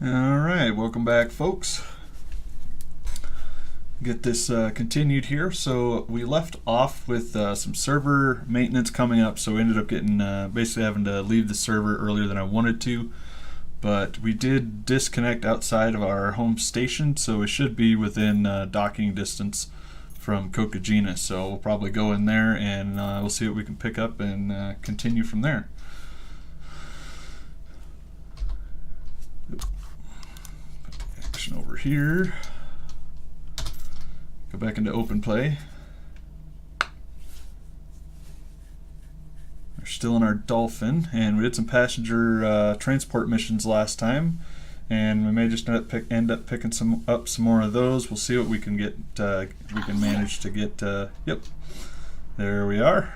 Alright, welcome back, folks. Get this continued here. So we left off with some server maintenance coming up, so we ended up getting basically having to leave the server earlier than I wanted to, but we did disconnect outside of our home station, so it should be within docking distance from Kokajina. So we'll probably go in there and we'll see what we can pick up and continue from there. Over here, go back into open play. We're still in our Dolphin, and we did some passenger transport missions last time, and we may just end up picking up some more of those. We'll see what we can get. We can manage to get. Yep, there we are.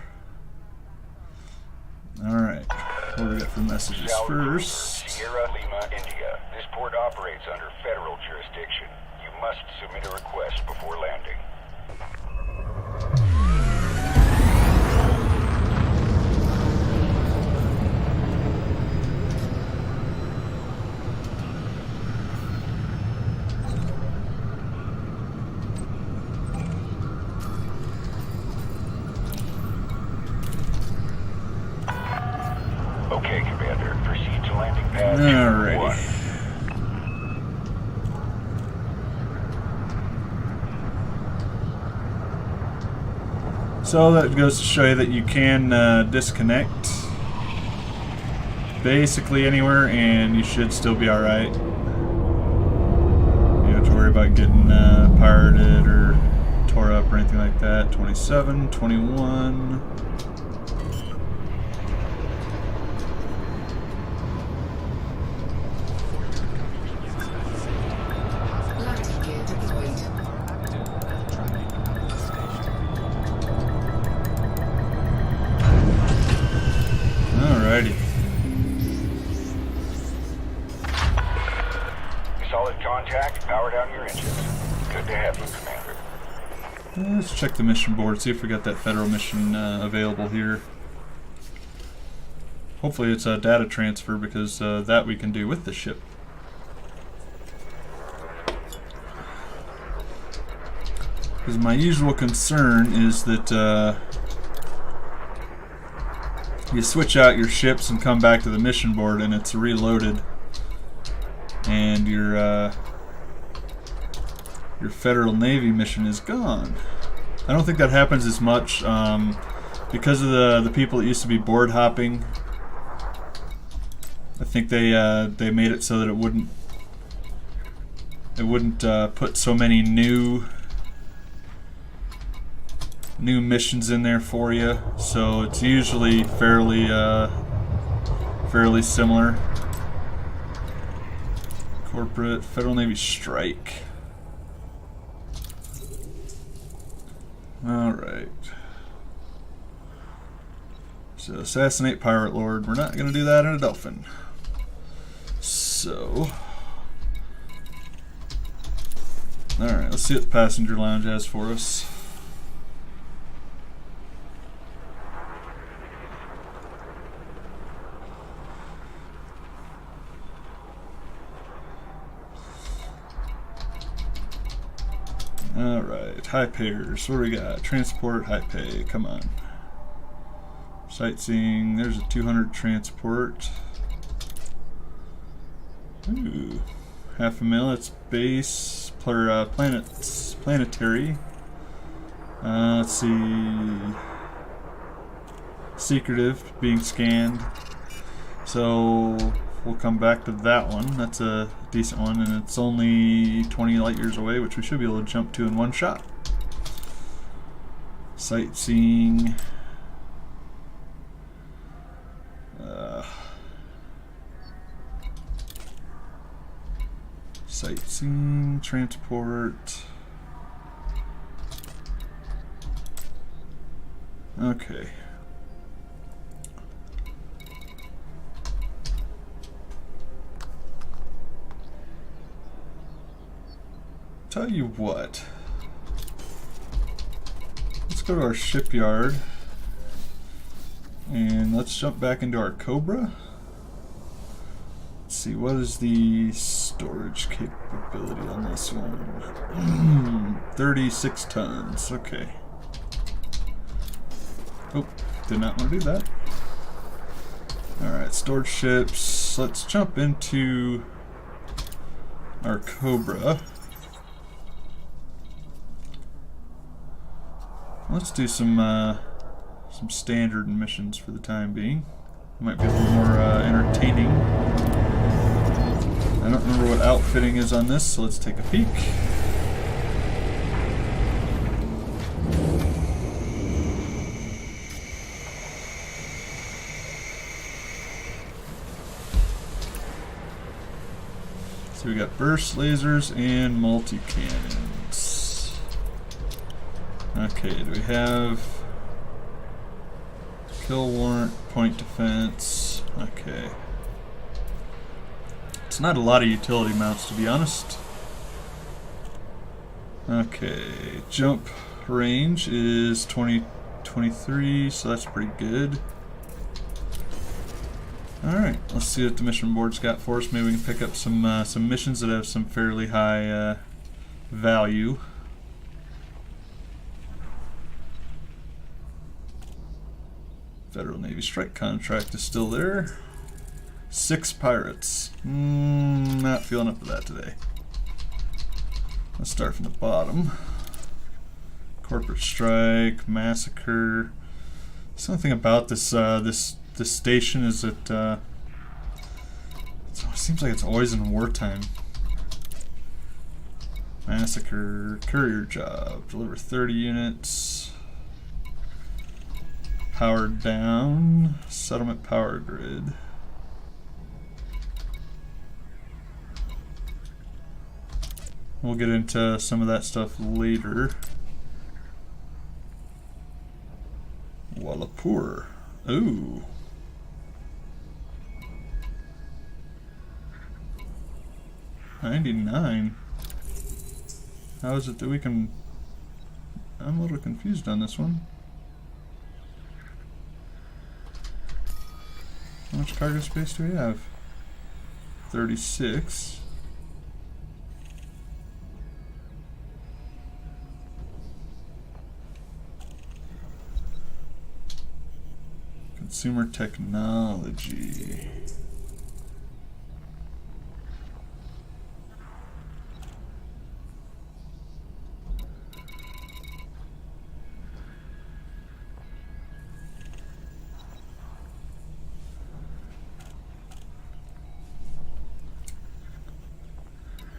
All right, what do we got for messages first? Sierra Lima, India. This port operates under federal jurisdiction. You must submit a request before landing. Okay, Commander. Proceed to landing pad. Alrighty. So that goes to show you that you can disconnect basically anywhere, and you should still be alright. You don't have to worry about getting pirated or tore up or anything like that. 27, 21. Alrighty. Solid contact. Power down your engines. Good to have you, Commander. Let's check the mission board, see if we got that federal mission available here. Hopefully it's a data transfer, because that we can do with the ship. Because my usual concern is that you switch out your ships and come back to the mission board and it's reloaded, and your Federal Navy mission is gone. I don't think that happens as much because of the people that used to be board hopping. I think they made it so that it wouldn't put so many new missions in there for you, so it's usually fairly similar. Corporate Federal Navy strike. All right. So assassinate pirate lord. We're not going to do that in a Dolphin. So, all right. Let's see what the passenger lounge has for us. Alright, high payers. What do we got? Transport, high pay. Come on. Sightseeing. There's a 200 transport. Ooh. $500,000. That's base. Planetary. Let's see. Secretive. Being scanned. So we'll come back to that one. That's a decent one, and it's only 20 light years away, which we should be able to jump to in one shot. Sightseeing. Sightseeing, transport. Okay. Tell you what, let's go to our shipyard and let's jump back into our Cobra. Let's see, what is the storage capability on this one? 36 tons. Okay. Oh, did not want to do that. Alright, storage ships. Let's jump into our Cobra. Let's do some standard missions for the time being. Might be a little more entertaining. I don't remember what outfitting is on this, so let's take a peek. So we got burst lasers and multi-cannons. Okay, do we have kill warrant, point defense? Okay. It's not a lot of utility mounts, to be honest. Okay, jump range is 23, so that's pretty good. Alright, let's see what the mission board's got for us. Maybe we can pick up some missions that have some fairly high value. Federal Navy strike contract is still there. 6 pirates. Not feeling up to that today. Let's start from the bottom. Corporate strike, massacre. Something about this this station is that it seems like it's always in wartime. Massacre, courier job, deliver 30 units. Powered down, settlement power grid. We'll get into some of that stuff later. Wallapur. Ooh. $99. How is it that we can... I'm a little confused on this one. How much cargo space do we have? 36. Consumer technology.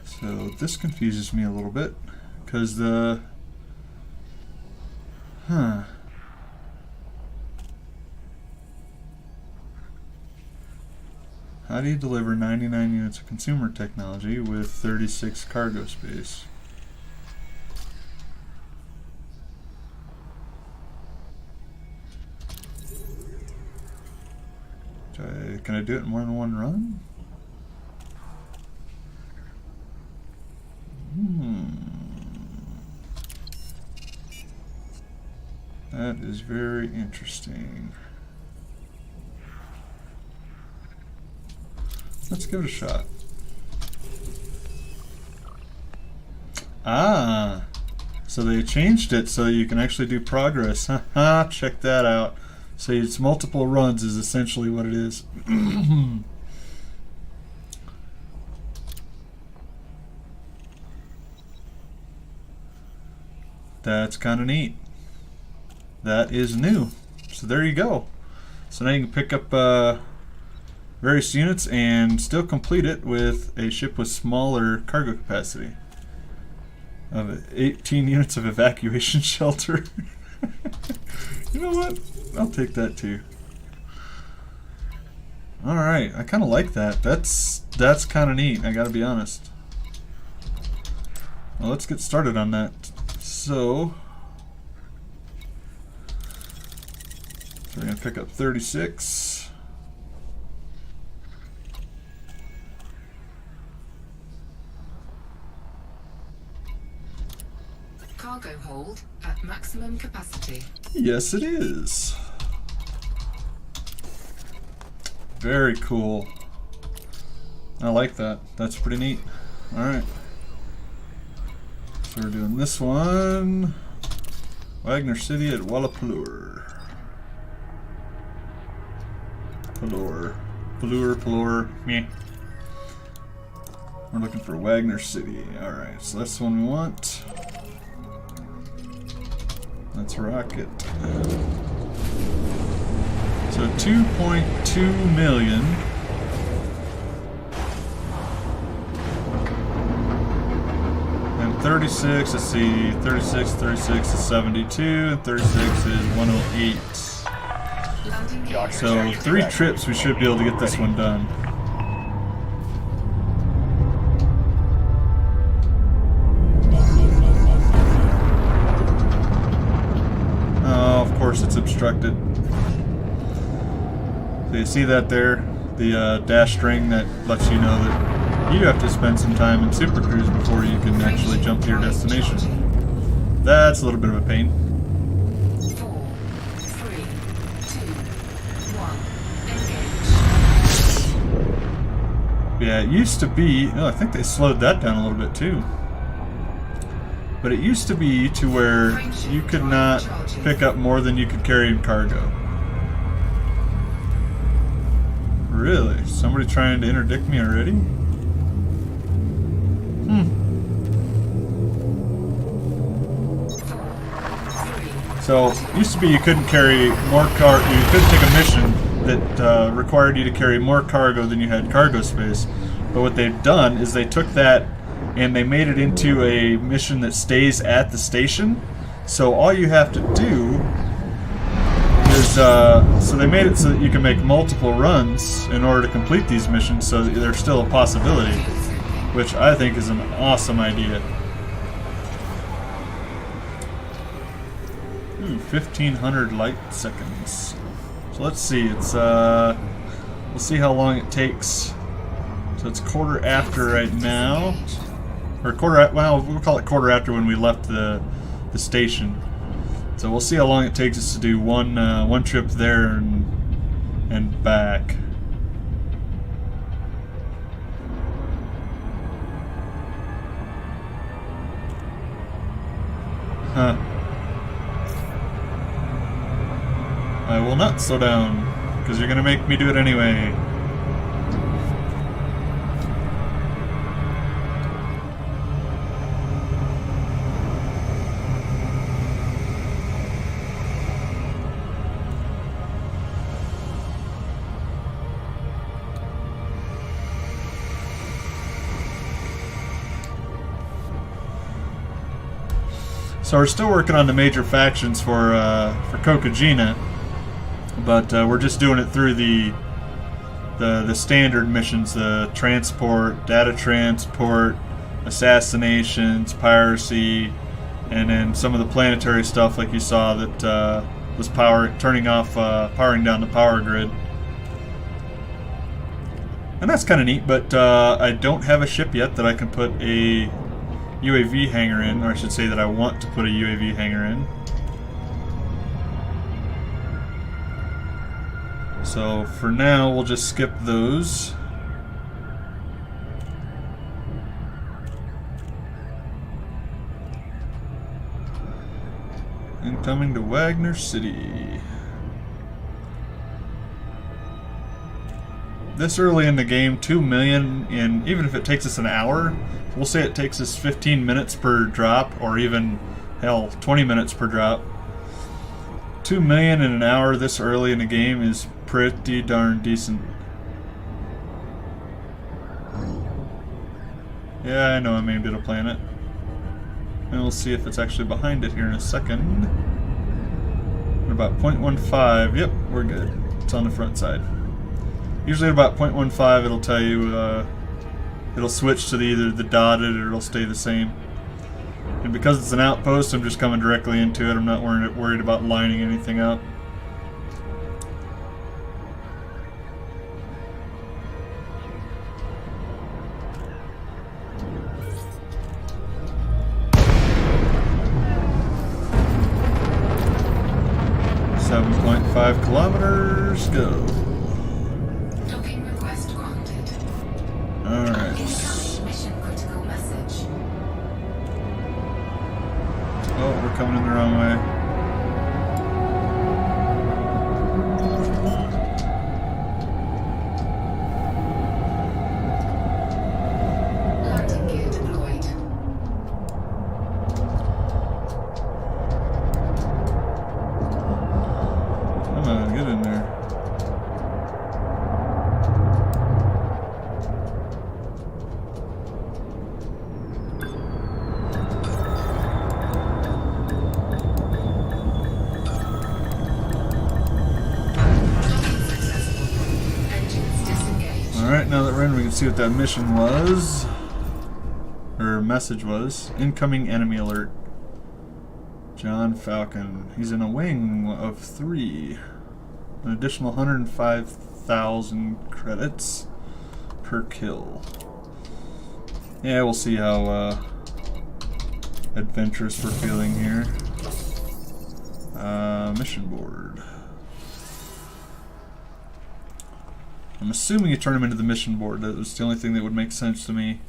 So this confuses me a little bit, because the... How do you deliver 99 units of consumer technology with 36 cargo space? Can I do it in more than one run? That is very interesting. Let's give it a shot. Ah, so they changed it so you can actually do progress. Haha, check that out. So it's multiple runs is essentially what it is. That's kind of neat. That is new. So there you go. So now you can pick up various units and still complete it with a ship with smaller cargo capacity of 18 units of evacuation shelter. You know what? I'll take that too. Alright, I kind of like that. That's kind of neat, I gotta be honest. Well, let's get started on that. So we're going to pick up 36. Cargo hold at maximum capacity. Yes, it is. Very cool. I like that. That's pretty neat. Alright. So we're doing this one. Wagner City at Wallapaloour. Palour. Meh. We're looking for Wagner City. Alright, so that's the one we want. Let's rock it. So 2.2 million. And 36, let's see, 36 is 72, and 36 is 108. So 3 trips we should be able to get this one done. Oh, of course it's obstructed. So you see that there? The dash string that lets you know that you have to spend some time in Super Cruise before you can actually jump to your destination. That's a little bit of a pain. 4, 3, 2, 1, engage. Yeah, it used to be, oh, I think they slowed that down a little bit too. But it used to be to where you could not pick up more than you could carry in cargo. Really? Somebody trying to interdict me already? So, it used to be you couldn't carry more you couldn't take a mission that required you to carry more cargo than you had cargo space. But what they've done is they took that and they made it into a mission that stays at the station. So all you have to do is, so they made it so that you can make multiple runs in order to complete these missions, so that there's still a possibility, which I think is an awesome idea. Ooh, 1500 light seconds. So let's see, it's, we'll see how long it takes. So it's quarter after right now. Or well, we'll call it quarter after when we left the station. So we'll see how long it takes us to do one trip there and back. Huh. I will not slow down, because you're gonna make me do it anyway. So we're still working on the major factions for Kokajina, but we're just doing it through the standard missions: the transport, data transport, assassinations, piracy, and then some of the planetary stuff, like you saw that was powering down the power grid. And that's kind of neat, but I don't have a ship yet that I can put a UAV hangar in, or I should say that I want to put a UAV hangar in. So for now, we'll just skip those. Incoming to Wagner City. This early in the game, 2 million, and even if it takes us an hour, we'll say it takes us 15 minutes per drop, or even, hell, 20 minutes per drop. 2 million in an hour this early in the game is pretty darn decent. Yeah, I know I'm aimed at a planet. And we'll see if it's actually behind it here in a second. We're about 0.15. Yep, we're good. It's on the front side. Usually at about 0.15 it'll tell you, it'll switch to either the dotted or it'll stay the same. And because it's an outpost, I'm just coming directly into it. I'm not worried about lining anything up. .5 kilometers, go. Docking request granted. Oh, we're coming in the wrong way. Landing gear deployed. Come on, get in there. Engines disengaged. Alright, now that we're in, we can see what that mission was. Or message was. Incoming enemy alert. John Falcon. He's in a wing of 3. An additional 105,000 credits per kill. Yeah, we'll see how adventurous we're feeling here. Mission board. I'm assuming you turn him into the mission board. That was the only thing that would make sense to me.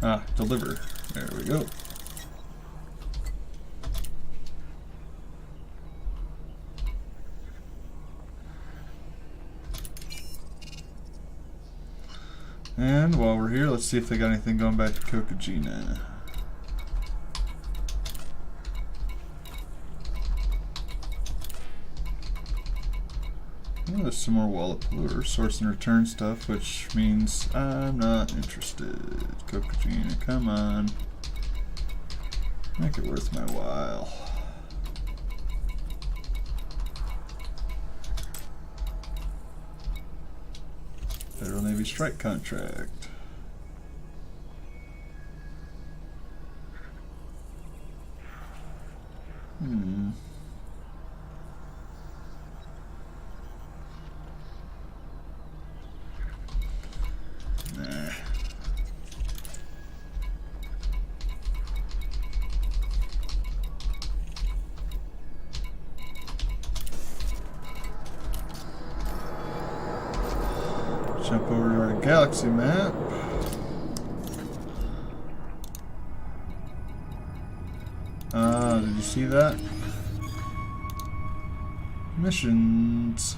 Ah, deliver. There we go. And while we're here, let's see if they got anything going back to Kokajina. Oh, there's some more wallet lure, source and return stuff, which means I'm not interested. Kokajina, come on. Make it worth my while. Federal Navy strike contract. Nah. Jump over to our galaxy map. Did you see that? Missions.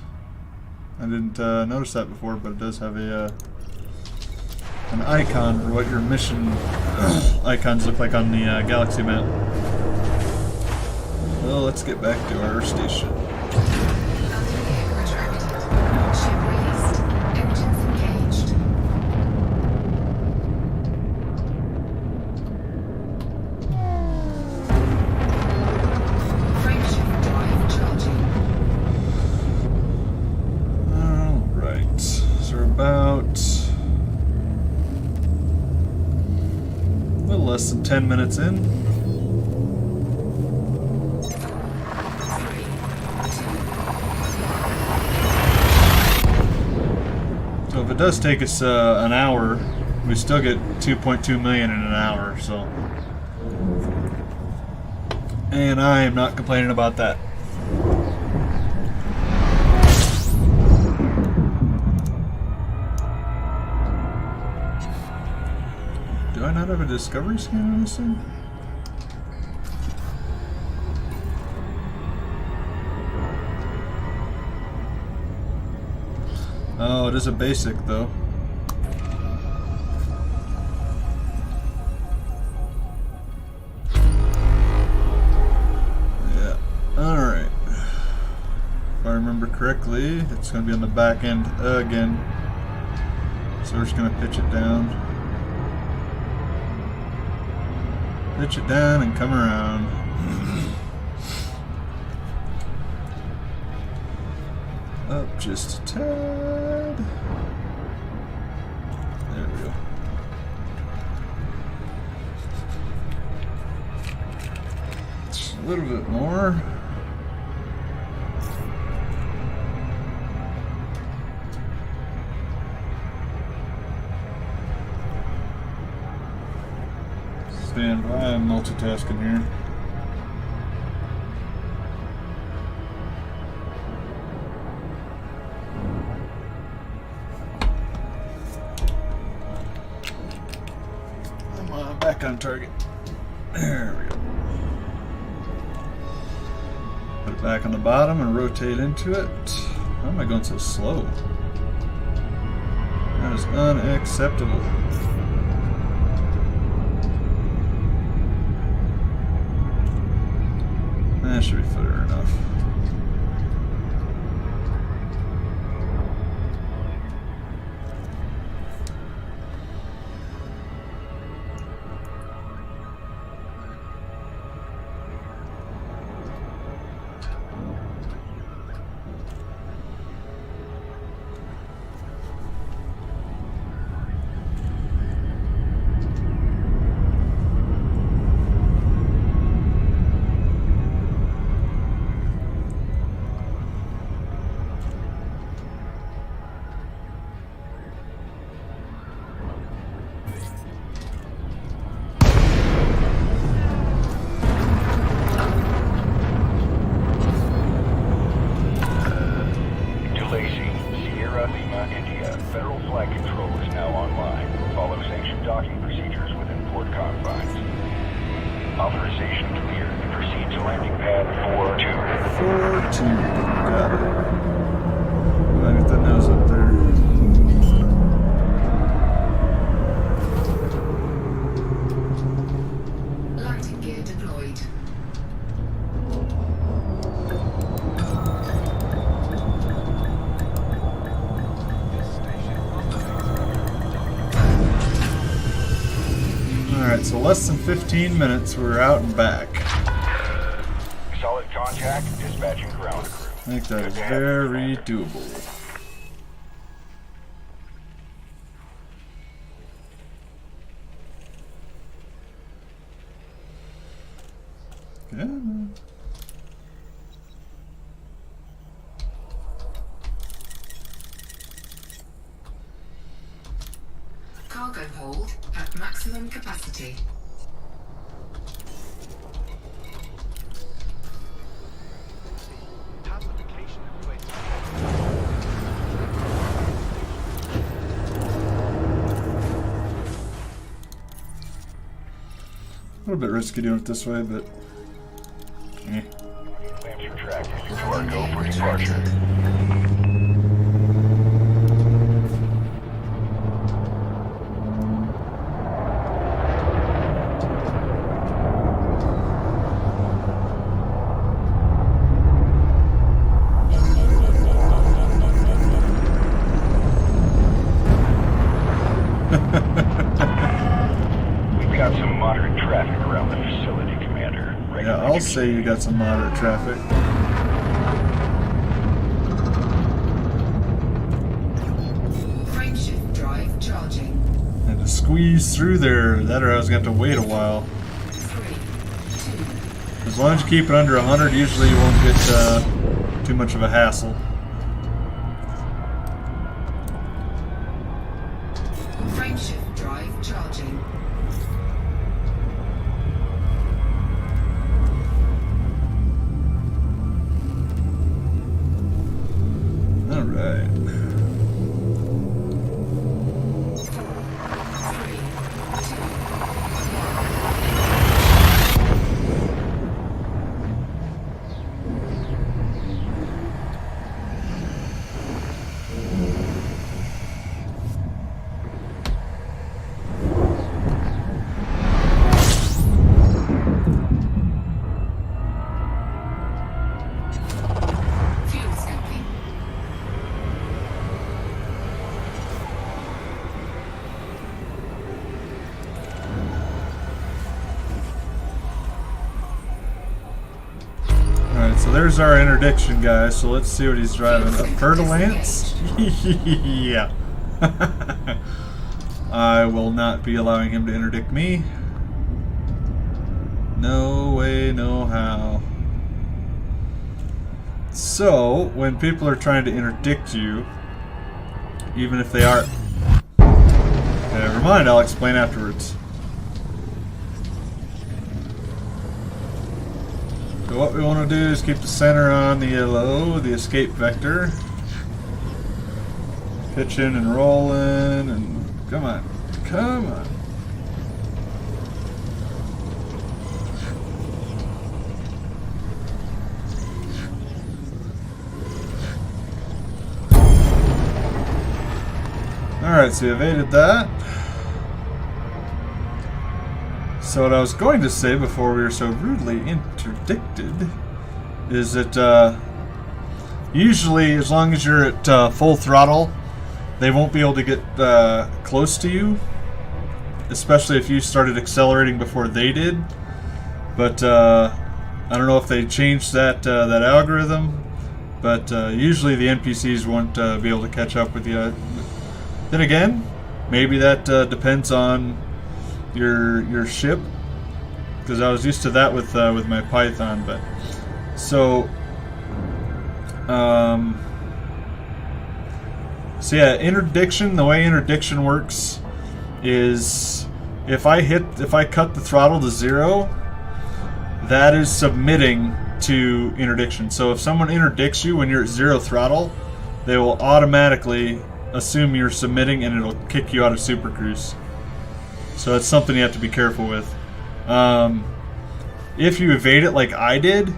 I didn't notice that before, but it does have a an icon for what your mission icons look like on the galaxy map. Well, let's get back to our station. Landing gear retracted. Ship released. Engines engaged. Frameshift drive charging. Alright, so we're about a little less than 10 minutes in. 3, 2. So if it does take us an hour, we still get 2.2 million in an hour, so. And I am not complaining about that. Do I not have a discovery scan on this thing? Oh, it is a basic though. Yeah. Alright. If I remember correctly, it's going to be on the back end again. So we're just going to pitch it down. Pitch it down and come around. Up just a tad. There we go. A little bit more. Stand by, I'm multitasking here. back on target. There we go. Put it back on the bottom and rotate into it. Why am I going so slow? That is unacceptable. That should be footer enough. So less than 15 minutes, we're out and back. Solid contact, dispatching ground crew. I think that is very doable. Yeah. Cargo hold at maximum capacity. A little bit risky doing it this way, but Clamps retracted. You are go for departure. I'll say you got some moderate traffic. Frameshift drive charging. Had to squeeze through there. That or I was going to have to wait a while. 3, 2. As long as you keep it under 100, usually you won't get too much of a hassle. Frameshift drive charging. So there's our interdiction, guys. So let's see what he's driving. A Fertilance? Yeah. I will not be allowing him to interdict me. No way, no how. So, when people are trying to interdict you, even if they are... Never mind, I'll explain afterwards. So what we want to do is keep the center on the yellow, the escape vector. Pitching and rolling, and come on, come on. Alright, so we evaded that. So what I was going to say before we were so rudely interdicted is that usually as long as you're at full throttle, they won't be able to get close to you, especially if you started accelerating before they did. But I don't know if they changed that algorithm, but usually the NPCs won't be able to catch up with you. Then again, maybe that depends on your ship, because I was used to that with my Python. But so yeah, interdiction. The way interdiction works is if I cut the throttle to 0, that is submitting to interdiction. So if someone interdicts you when you're at 0 throttle, they will automatically assume you're submitting, and it'll kick you out of Super Cruise. So that's something you have to be careful with. If you evade it like I did,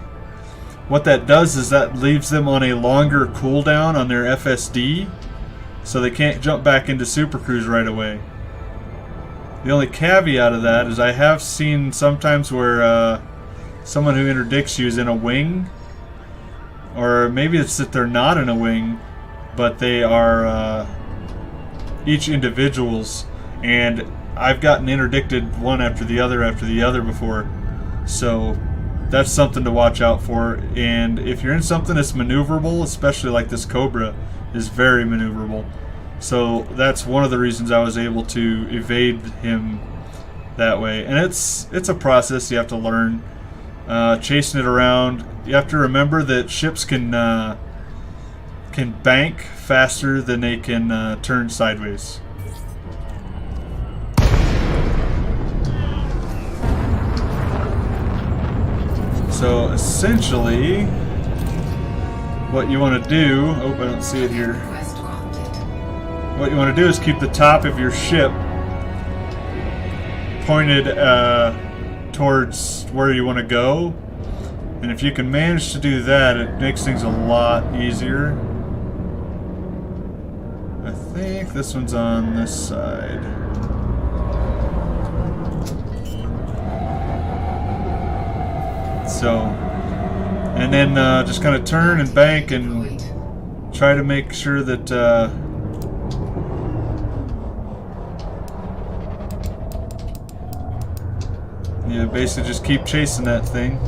what that does is that leaves them on a longer cooldown on their FSD, so they can't jump back into Super Cruise right away. The only caveat of that is I have seen sometimes where someone who interdicts you is in a wing, or maybe it's that they're not in a wing, but they are each individuals, and I've gotten interdicted one after the other before, so that's something to watch out for. And if you're in something that's maneuverable, especially like this Cobra is very maneuverable, so that's one of the reasons I was able to evade him that way. And it's a process you have to learn. Chasing it around, you have to remember that ships can bank faster than they can turn sideways. So essentially, what you want to do, oh, I don't see it here. What you want to do is keep the top of your ship pointed towards where you want to go. And if you can manage to do that, it makes things a lot easier. I think this one's on this side. So, and then just kind of turn and bank and try to make sure that you basically just keep chasing that thing.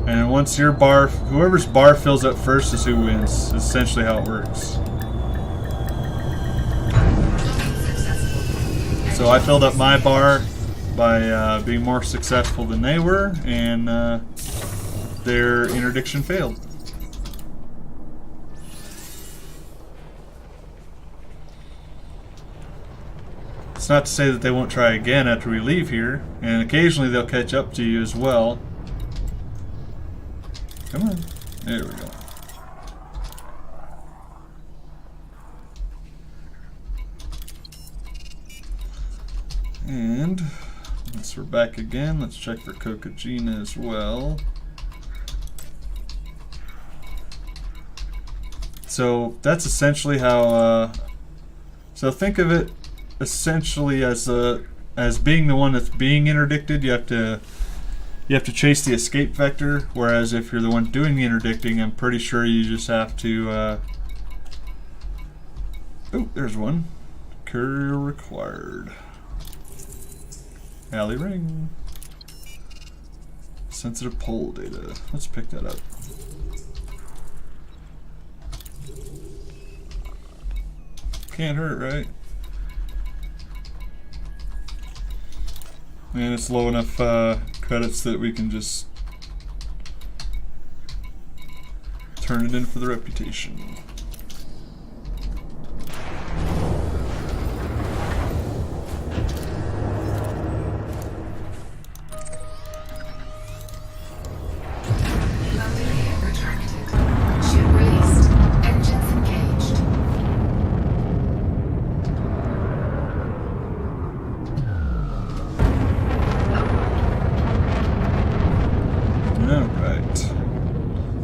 And once your bar, whoever's bar fills up first is who wins. That's essentially how it works. So I filled up my bar by being more successful than they were, and their interdiction failed. It's not to say that they won't try again after we leave here, and occasionally they'll catch up to you as well. Come on. There we go. And once we're back again, let's check for Kokajina as well. So that's essentially how. So think of it essentially as being the one that's being interdicted. You have to chase the escape vector. Whereas if you're the one doing the interdicting, I'm pretty sure you just have to. Oh, there's one. Courier required. Alley ring. Sensitive pole data. Let's pick that up. Can't hurt, right? And it's low enough credits that we can just turn it in for the reputation.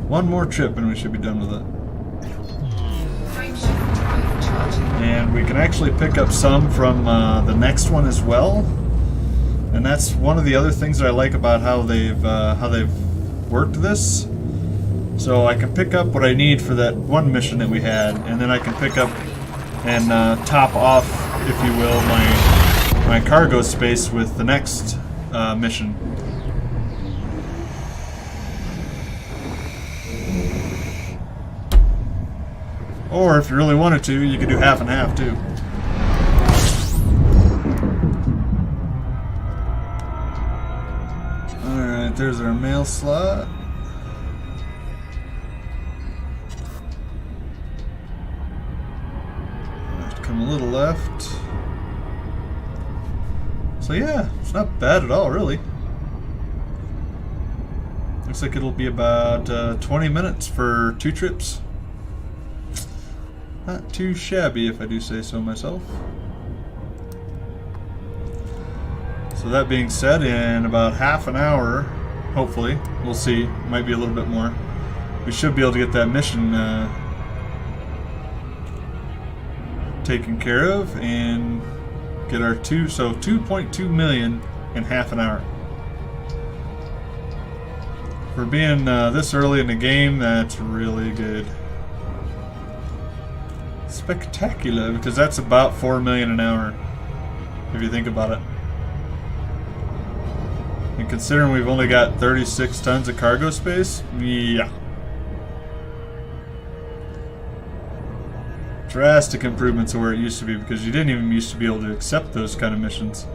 One more trip and we should be done with it. Frameshift drive Charging. And we can actually pick up some from the next one as well. And that's one of the other things that I like about how they've worked this. So I can pick up what I need for that one mission that we had, and then I can pick up and top off, if you will, my cargo space with the next mission. Or if you really wanted to, you could do half and half too. Alright, there's our mail slot. Come a little left. So yeah, it's not bad at all, really. Looks like it'll be about 20 minutes for 2 trips. Not too shabby, if I do say so myself. So that being said, in about half an hour, hopefully, we'll see, might be a little bit more, we should be able to get that mission taken care of and get our 2.2 million in half an hour. For being this early in the game, that's really good. Spectacular, because that's about 4 million an hour, if you think about it. And considering we've only got 36 tons of cargo space, yeah. Drastic improvements to where it used to be, because you didn't even used to be able to accept those kind of missions.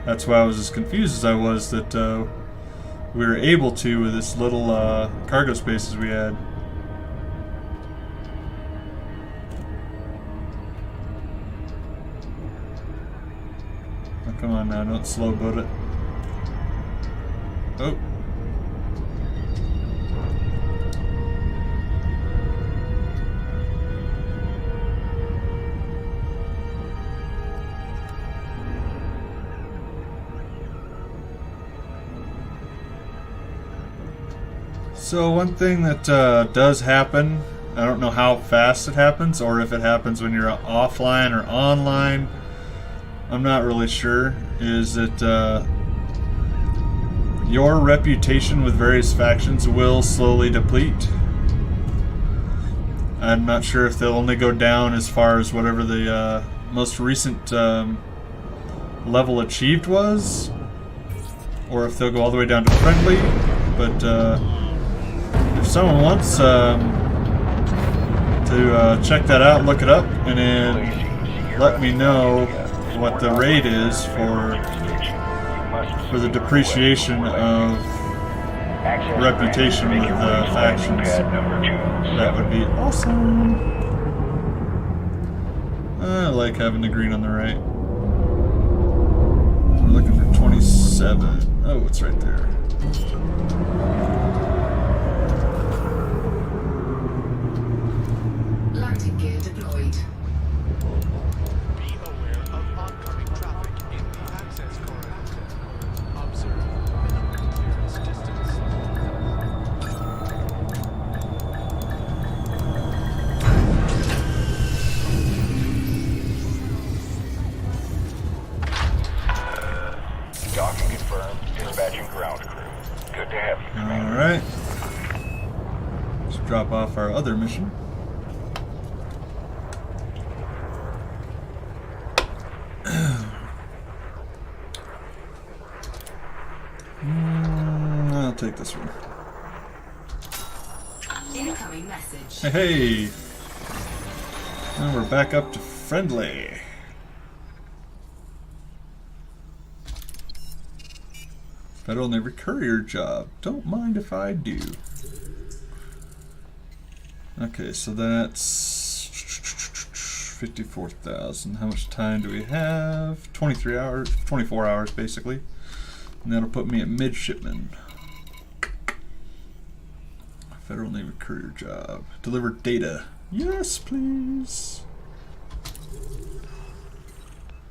That's why I was as confused as I was that we were able to with this little cargo spaces we had. Oh, come on now, don't slow boat it. Oh. So one thing that does happen, I don't know how fast it happens, or if it happens when you're offline or online, I'm not really sure, is that your reputation with various factions will slowly deplete. I'm not sure if they'll only go down as far as whatever the most recent level achieved was, or if they'll go all the way down to friendly, but if someone wants to check that out, look it up, and then let me know what the rate is for the depreciation of reputation with factions. That would be awesome. I like having the green on the right. We're looking for 27. Oh, it's right there. Landing gear deployed. Be aware of oncoming traffic in the access corridor. Observe minimum clearance distance. Docking confirmed. Dispatching ground crew. Good to have you, Commander. Alright. Let's drop off our other mission. I'll take this one. Incoming message. Hey, hey! And we're back up to friendly. Federal Navy courier job. Don't mind if I do. Okay, so that's 54,000. How much time do we have? 23 hours, 24 hours basically. And that'll put me at midshipman. Federal Navy courier job. Deliver data. Yes, please.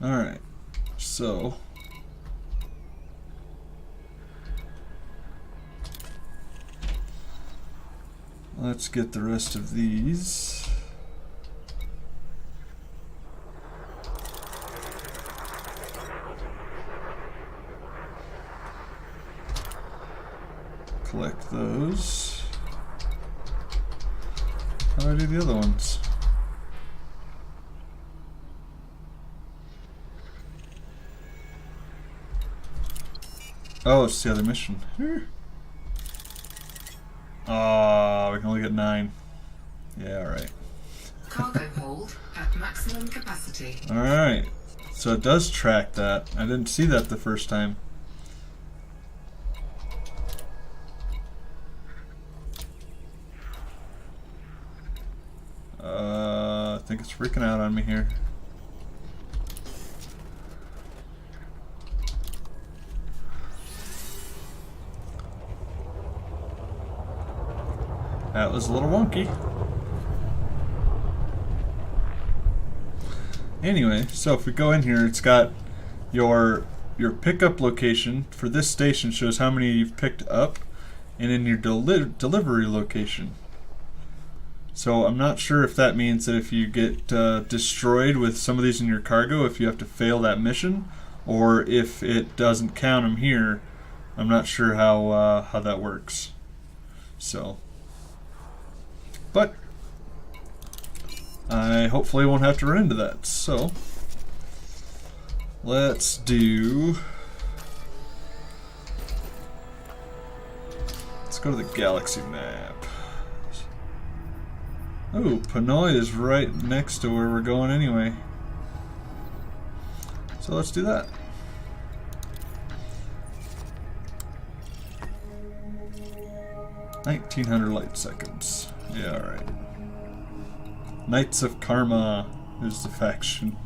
Alright, so let's get the rest of these. those. How do I do the other ones? Oh, it's the other mission. Ah, we can only get 9. Yeah, alright. Cargo hold at maximum capacity. Alright. So it does track that. I didn't see that the first time. I think it's freaking out on me here. That was a little wonky. Anyway, so if we go in here, it's got your pickup location for this station shows how many you've picked up, and in your delivery location. So I'm not sure if that means that if you get destroyed with some of these in your cargo, if you have to fail that mission, or if it doesn't count them here. I'm not sure how that works. So, but I hopefully won't have to run into that. So let's go to the galaxy map. Oh, Pinoy is right next to where we're going anyway. So let's do that. $1,900 light seconds. Yeah, alright. Knights of Karma is the faction.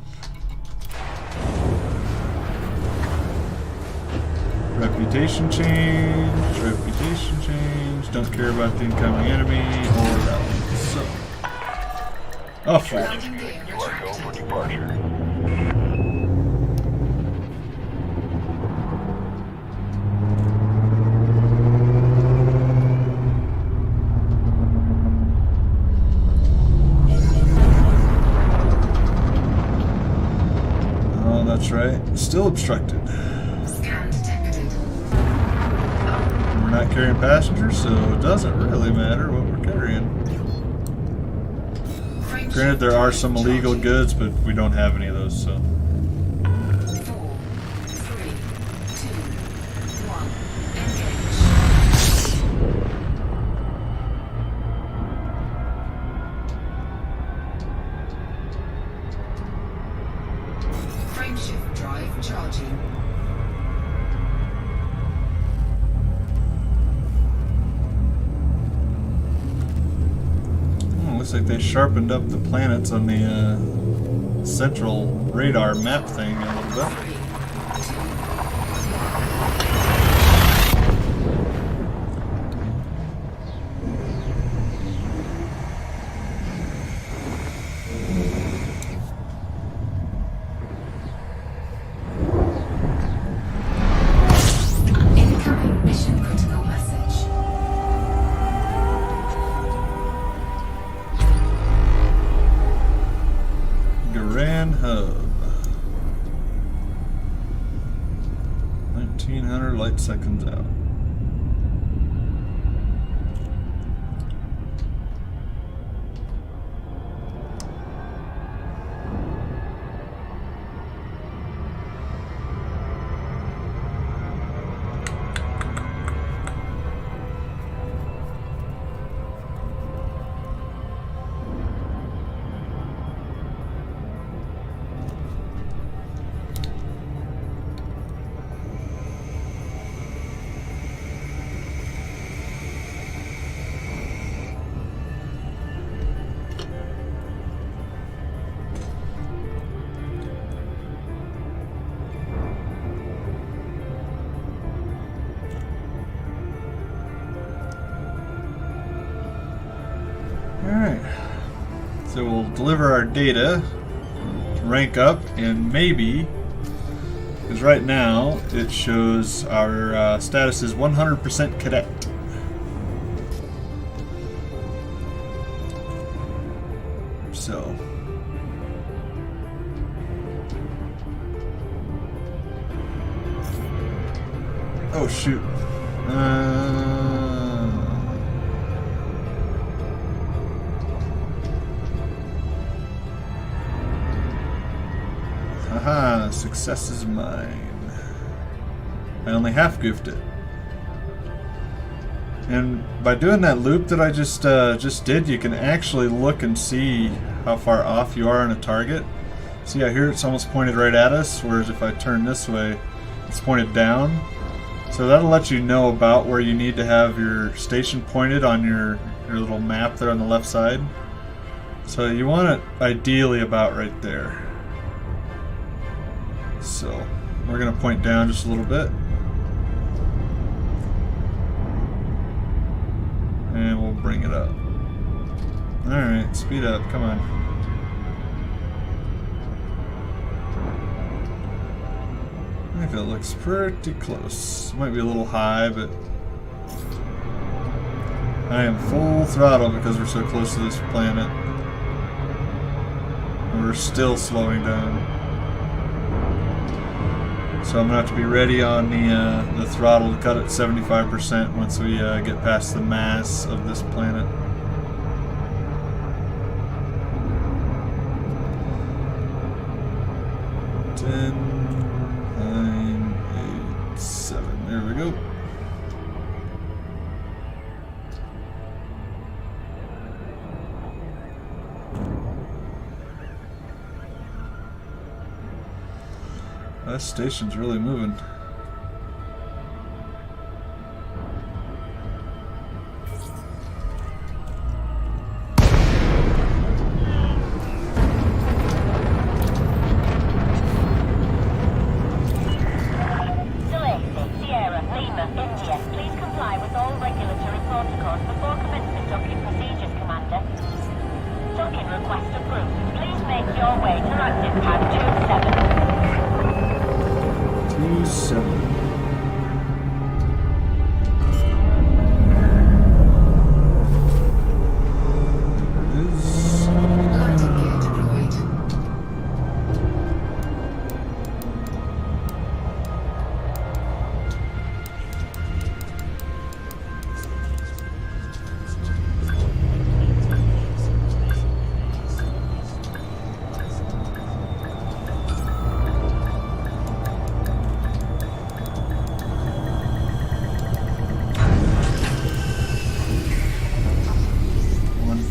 Reputation change, reputation change. Don't care about the incoming enemy or that one. So, off we go. Landing gear You are go for retracted. departure. Oh, that's right. Still obstructed. Scan detected. We're not carrying passengers, so it doesn't really matter what we're carrying. Frameshift Granted, there are some drive illegal charging. goods, but we don't have any of those, so. 4, 3, 2, 1. Engage. Frameshift drive charging. Oh, looks like they sharpened up the planets on the central radar map thing a little bit. 3, 2. Incoming mission critical message. Grand Hub. 1900 light seconds out. Alright, so we'll deliver our data to rank up, and maybe, because right now it shows our status is 100% cadet. So, oh shoot. Success is mine. I only half goofed it. And by doing that loop that I just did, you can actually look and see how far off you are on a target. See, I hear it's almost pointed right at us, whereas if I turn this way, it's pointed down. So that'll let you know about where you need to have your station pointed on your little map there on the left side. So you want it ideally about right there. So we're going to point down just a little bit. And we'll bring it up. Alright, speed up, come on. I think that looks pretty close. Might be a little high, but I am full throttle because we're so close to this planet. And we're still slowing down. So I'm gonna have to be ready on the throttle to cut it 75% once we get past the mass of this planet. There we go. That station's really moving.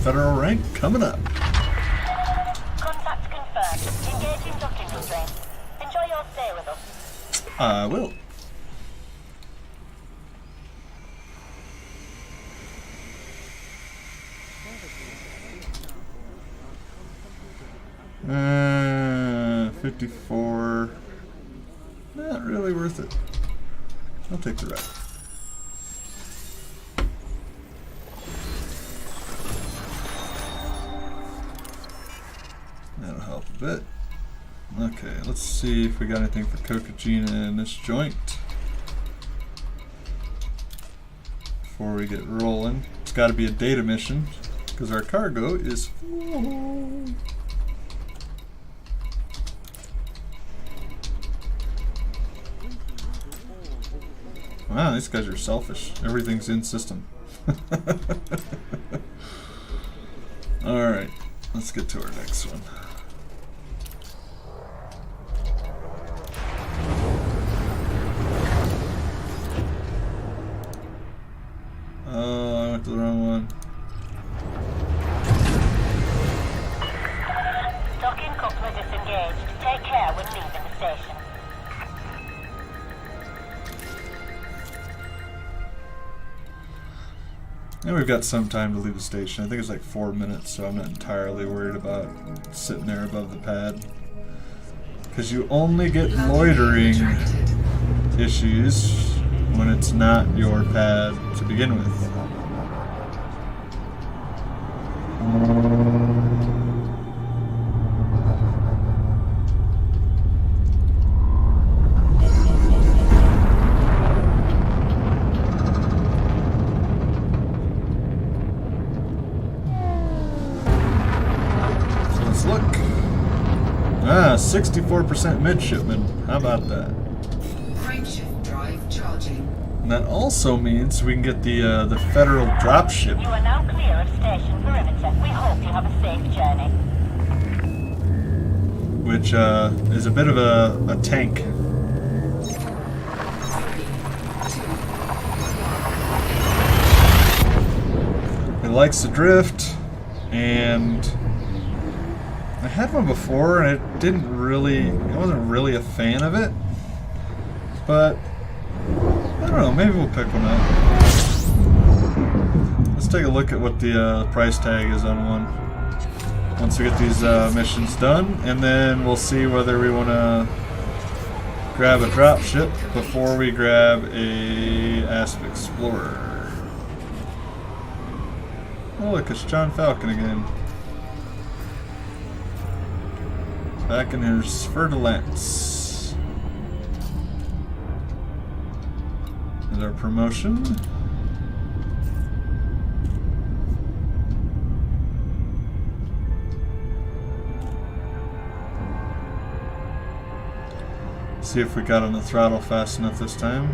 Federal rank coming up. Contact confirmed. Engaging docking constraints. Enjoy your stay with us. I will. $54. Not really worth it. I'll take the ride. That'll help a bit. Okay, let's see if we got anything for Kokajina in this joint before we get rolling. It's got to be a data mission because our cargo is full. Wow, these guys are selfish. Everything's in system. Alright, let's get to our next one. Oh, I went to the wrong one. Docking coupler disengaged. Take care when leaving the station. And we've got some time to leave the station. I think it's like 4 minutes, so I'm not entirely worried about sitting there above the pad. Because you only get loitering issues when it's not your pad to begin with. So let's look. 64% midshipman. How about that? Frameshift drive charging. And that also means we can get the federal dropship. You are now clear of station perimeter. We hope you have a safe journey. which is a bit of a tank. It likes to drift, and I had one before, and I wasn't really a fan of it, but I don't know, maybe we'll pick one up. Let's take a look at what the price tag is on one once we get these missions done, and then we'll see whether we want to grab a dropship before we grab a Asp Explorer. Oh look, it's John Falcon again. Back in his Fer-de-Lance. There's our promotion. See if we got on the throttle fast enough this time.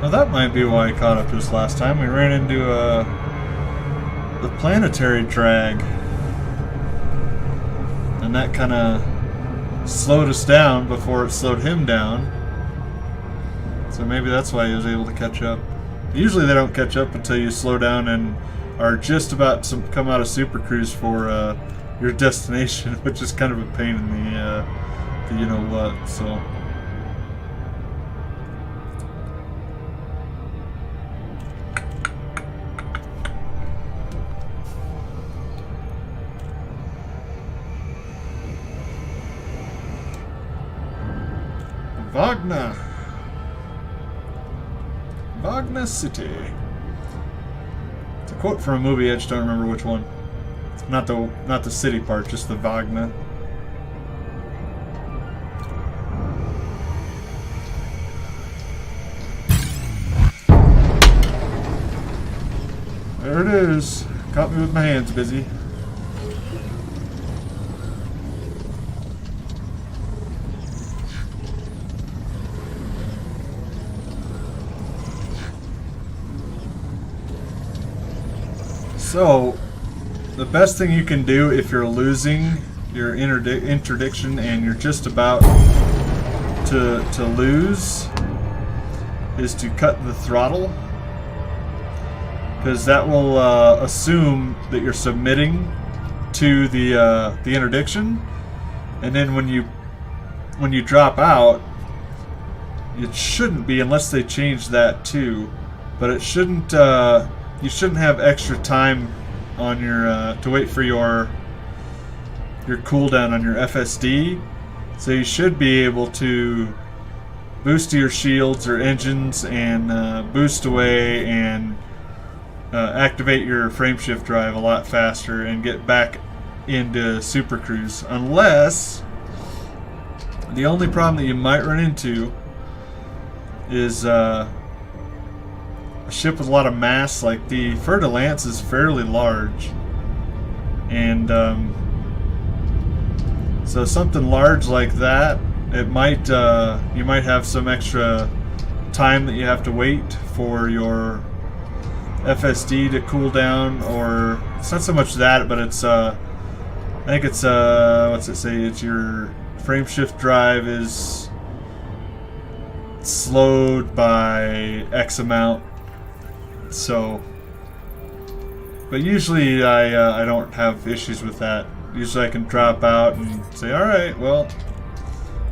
Well, that might be why I caught up this last time. We ran into the planetary drag, and that kind of slowed us down before it slowed him down. So maybe that's why he was able to catch up. Usually they don't catch up until you slow down and are just about to come out of Super Cruise for your destination, which is kind of a pain in the you know what. So Wagner City. It's a quote from a movie. I just don't remember which one. Not the city part, just the Wagner. There it is. Caught me with my hands busy. So, the best thing you can do if you're losing your interdiction and you're just about to lose is to cut the throttle, because that will assume that you're submitting to the interdiction, and then when you drop out, it shouldn't be, unless they change that too, but it shouldn't. You shouldn't have extra time on your to wait for your cooldown on your FSD, so you should be able to boost to your shields or engines and boost away and activate your frameshift drive a lot faster and get back into Super Cruise. Unless the only problem that you might run into is a ship with a lot of mass. Like the Fer-de-Lance is fairly large, and so something large like that, it might you might have some extra time that you have to wait for your FSD to cool down, or it's not so much that, but it's I think it's what's it say? It's your frameshift drive is slowed by X amount. So, but usually I don't have issues with that. Usually I can drop out and say, all right, well,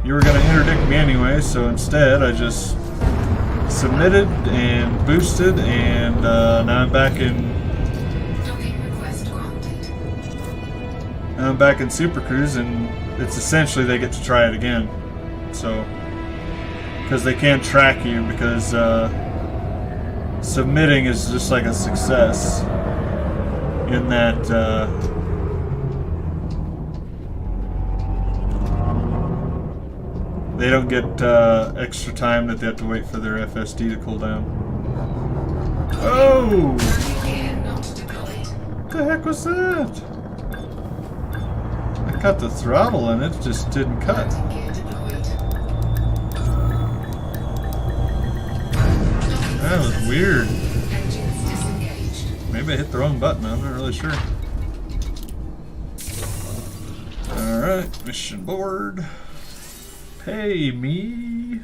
you were going to interdict me anyway, so instead I just submitted and boosted, and now I'm back in. Docking request granted. Now I'm back in Super Cruise, and it's essentially they get to try it again. So, because they can't track you, because submitting is just like a success in that they don't get extra time that they have to wait for their FSD to cool down. Oh! Here not deployed. What the heck was that? I cut the throttle and it just didn't cut. Gear deployed. That was weird. Engines disengaged. Maybe Maybe I hit the wrong button, I'm not really sure. Alright, mission board. Pay me.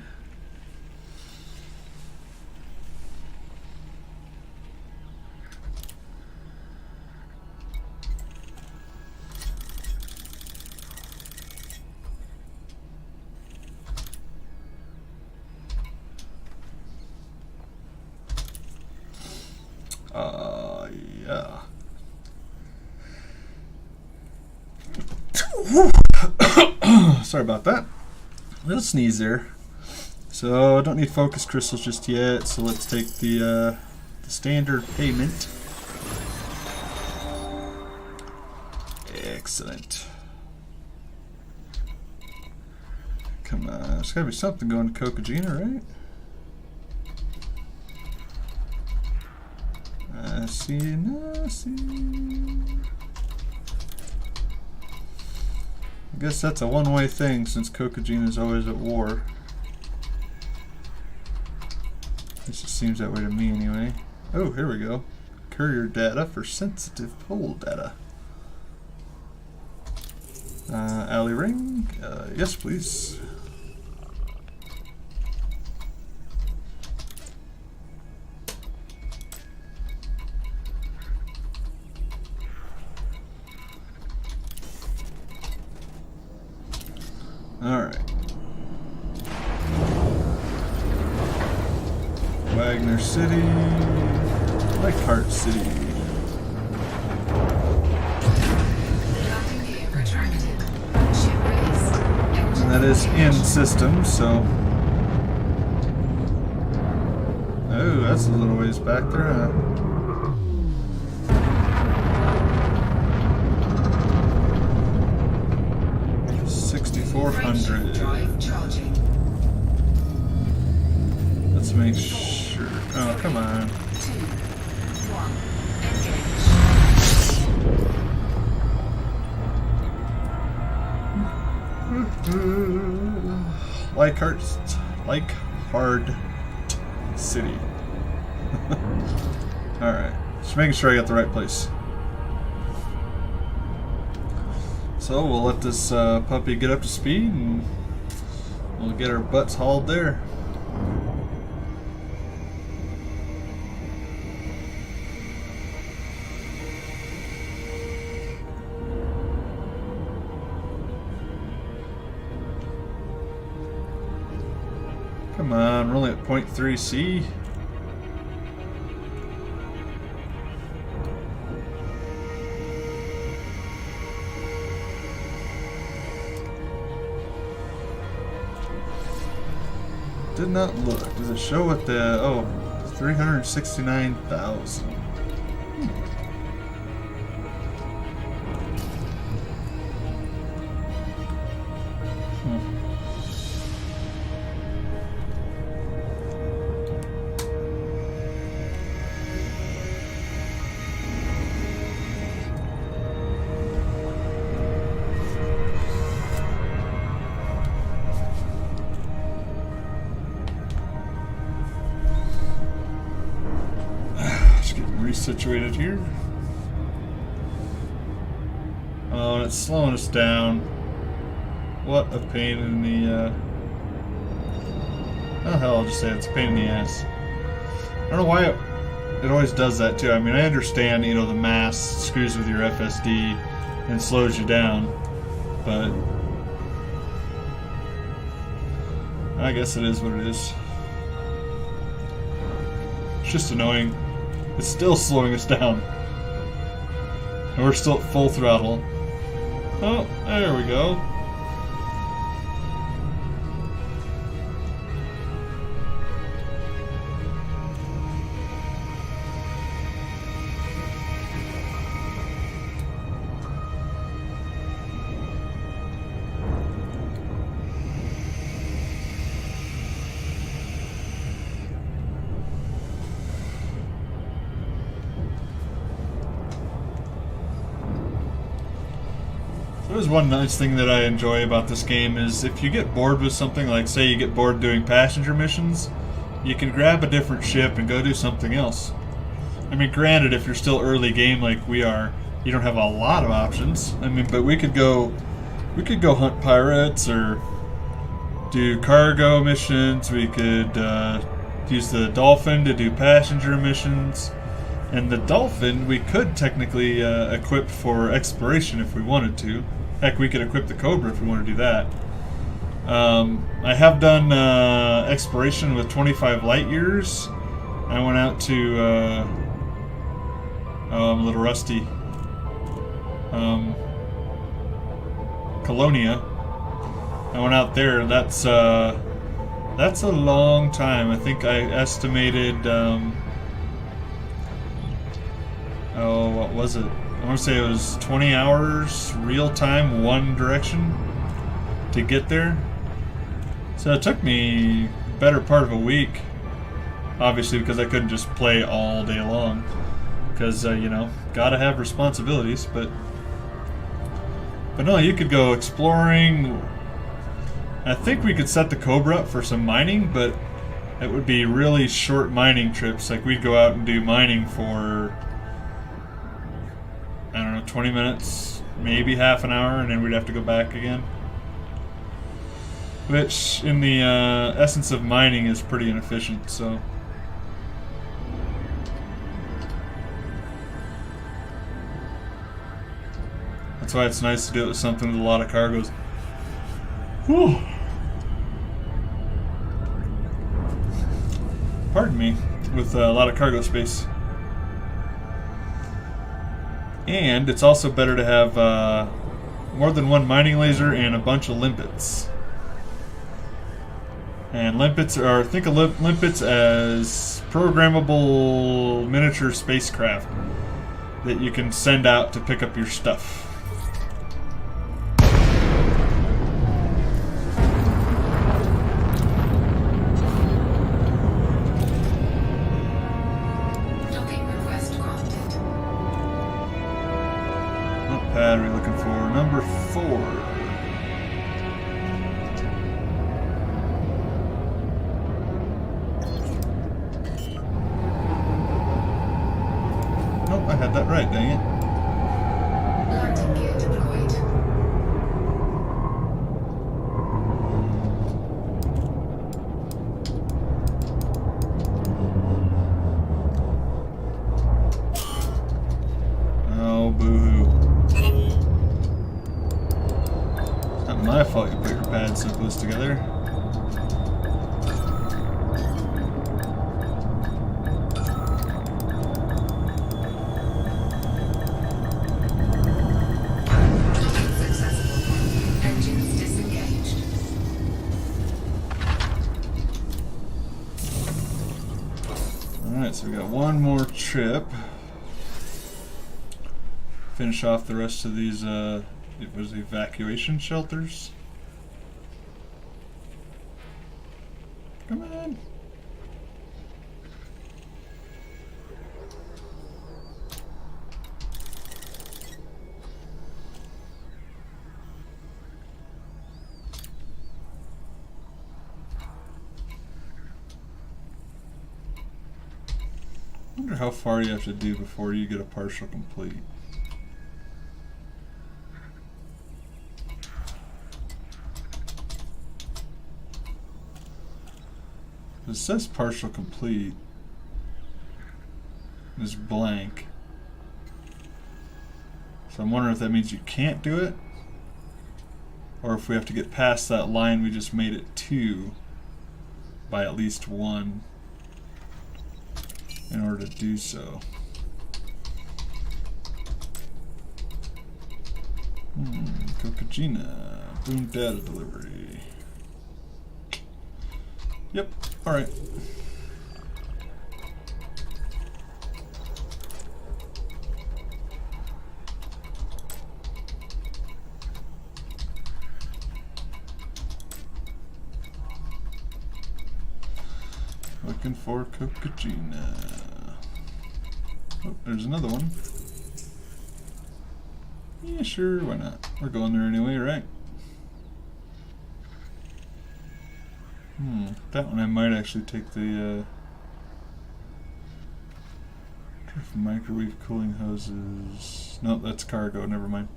Yeah. Sorry about that. Little sneeze there. So I don't need focus crystals just yet. So let's take the standard payment. Excellent. Come on, there's gotta be something going to Kokajina, right? See, no, see. I guess that's a one-way thing since Kokajina is always at war. It just seems that way to me anyway. Oh, here we go. Courier data for sensitive poll data. Alley ring? Yes, please. Alright. Wagner City. Leichhardt City. Landing gear retracted. Ship released. And that is in system, so. Oh, that's a little ways back there, huh? Drive charging. Let's make sure. Oh, come on. 2, 1. Leichhardt City. Alright. Just making sure I got the right place. So we'll let this puppy get up to speed and we'll get our butts hauled there. Come on, we're only at 0.3 C. Did not look. Does it show what the 369,000? Situated here. Oh, and it's slowing us down. What a pain in the oh hell, I'll just say it's a pain in the ass. I don't know why it always does that too. I mean, I understand, you know, the mass screws with your FSD and slows you down, but I guess it is what it is. It's just annoying. It's still slowing us down. And we're still at full throttle. Oh, there we go. There's one nice thing that I enjoy about this game is if you get bored with something, like say you get bored doing passenger missions, you can grab a different ship and go do something else. I mean, granted, if you're still early game like we are, you don't have a lot of options. I mean, but we could go hunt pirates or do cargo missions. We could use the Dolphin to do passenger missions. And the Dolphin we could technically equip for exploration if we wanted to. Heck, we could equip the Cobra if we want to do that. I have done exploration with 25 light years. I went out to I'm a little rusty. Colonia. I went out there. That's a long time. I think I estimated. What was it? I want to say it was 20 hours real time, one direction to get there. So it took me better part of a week. Obviously, because I couldn't just play all day long. Because you know, gotta have responsibilities. But no, you could go exploring. I think we could set the Cobra up for some mining, but it would be really short mining trips. Like we'd go out and do mining for, I don't know, 20 minutes, maybe half an hour, and then we'd have to go back again. Which, in the essence of mining, is pretty inefficient, so. That's why it's nice to do it with something with a lot of cargoes. Whew. Pardon me, with a lot of cargo space. And it's also better to have more than one mining laser and a bunch of limpets. And limpets are, think of limpets as programmable miniature spacecraft that you can send out to pick up your stuff. Docking request granted. What pad are we looking for? Number 4. Nope, I had that right, dang it. Landing gear deployed. Oh, boo-hoo. It's not my fault you put your pads so close together. Docking successful. Engines disengaged. Alright, so we got one more trip. Finish off the rest of these, it was evacuation shelters. Come on. I wonder how far you have to do before you get a partial complete. It says partial complete. It's blank. So I'm wondering if that means you can't do it, or if we have to get past that line we just made it to by at least one in order to do so. Kokajina, boom data delivery. Yep, alright. Looking for Kokajina. Oh, there's another one. Yeah, sure, why not? We're going there anyway, right? That one I might actually take the Microwave cooling hoses. Nope, that's cargo. Never mind.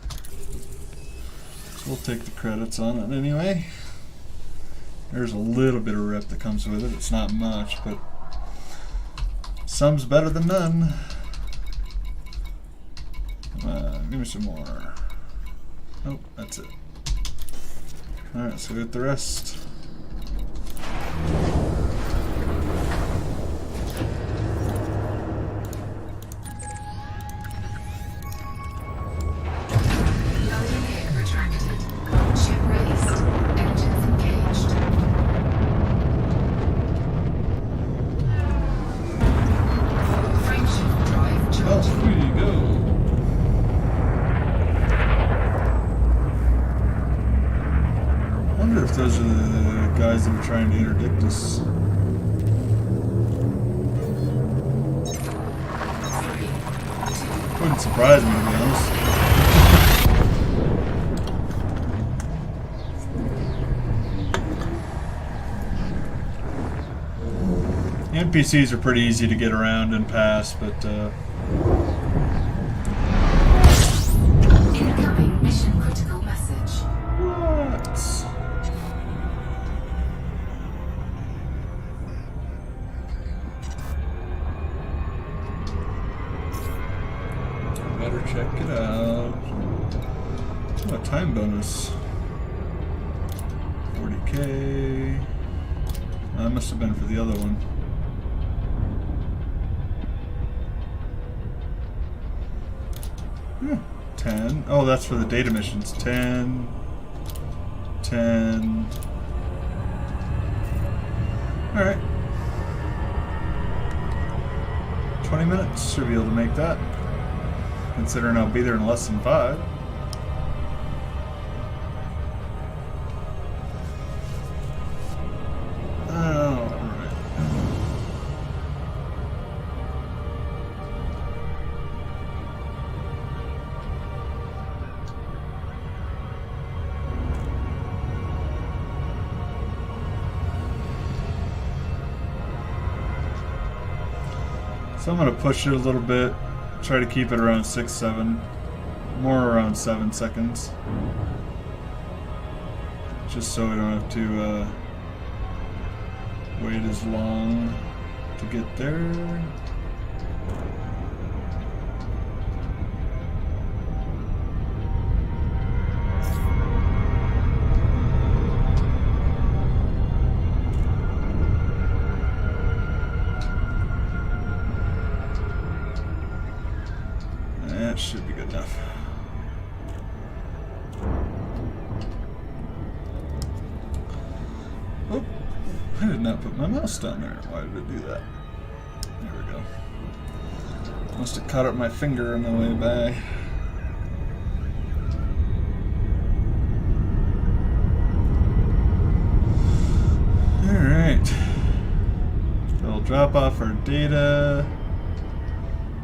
So we'll take the credits on it anyway. There's a little bit of rep that comes with it. It's not much, but some's better than none. Come on, give me some more. Nope, that's it. Alright, so we got the rest. Loading gear retracted. Ship released. Engines engaged. Frameshift drive Oh, charging. here you go. I wonder if those are the guys that are trying to interdict us. Wouldn't surprise me, to be honest. The NPCs are pretty easy to get around and pass, but Incoming mission critical message. what? Better check it out. Oh, a time bonus. 40K. That must have been for the other one. Hmm, 10. Oh, that's for the data missions. 10. 10. Alright. 20 minutes. Should be able to make that. Considering I'll be there in less than 5. Alright. So I'm going to push it a little bit. Try to keep it around 6, 7. More around 7 seconds. Just so we don't have to wait as long to get there. That should be good enough. Oh, I did not put my mouse down there. Why did it do that? There we go. Must have caught up my finger on the way by. Alright. We'll drop off our data.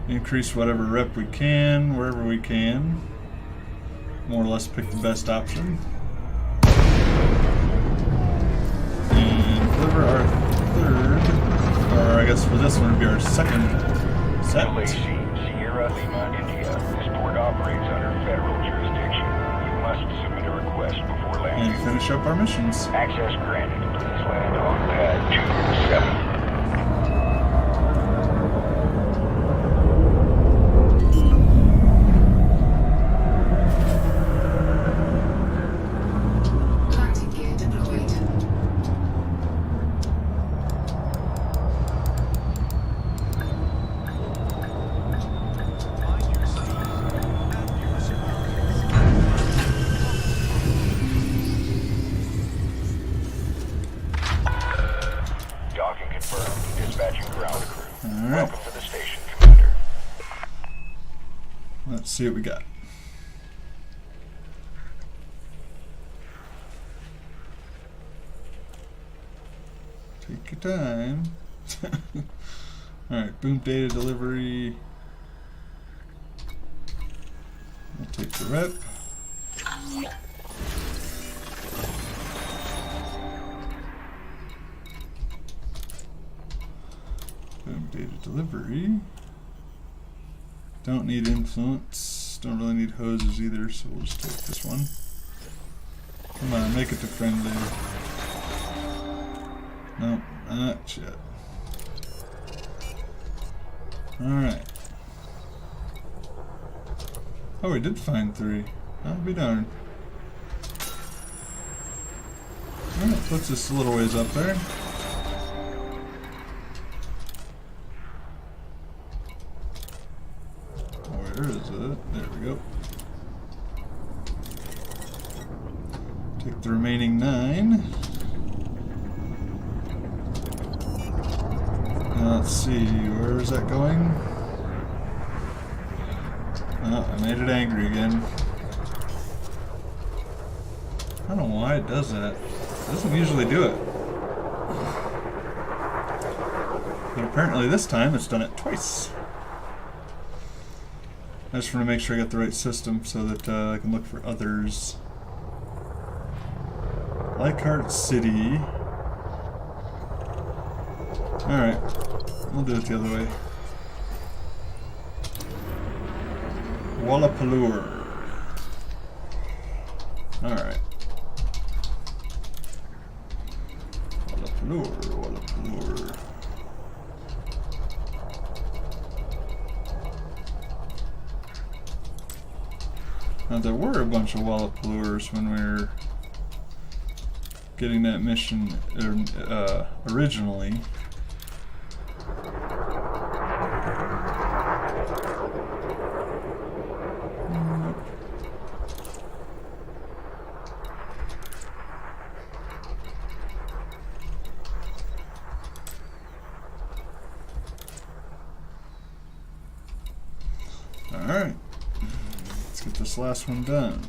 Increase whatever rep we can, wherever we can. More or less pick the best option. And deliver our third, or I guess for this one it'd be our second set. LAC, Sierra Lima, India. This port operates under federal jurisdiction. You must submit a request before landing. And finish up our missions. Access granted. Please land on pad 27. Landing gear deployed. Mind your speed and your surroundings. Docking confirmed. Dispatching ground crew. Alright, Welcome to the station, Commander. let's see what we got. Take your time. Alright, boom data delivery. We'll take the rep. Boom, data delivery. Don't need influence. Don't really need hoses either, so we'll just take this one. Come on, make it to friendly. Nope, not yet. Alright. Oh, we did find 3. I'll be darned. Alright, puts us a little ways up there. Where is it? There we go. Take the remaining 9. Now let's see, where is that going? Oh, I made it angry again. I don't know why it does that. It doesn't usually do it. But apparently this time it's done it twice. I just want to make sure I got the right system so that I can look for others. Leichhardt City. Alright, we'll do it the other way. Wallapalooer. Alright. Wallapalooer, Wallapalooer. Now there were a bunch of Wallapaloers when we were getting that mission originally. Alright, let's get this last one done.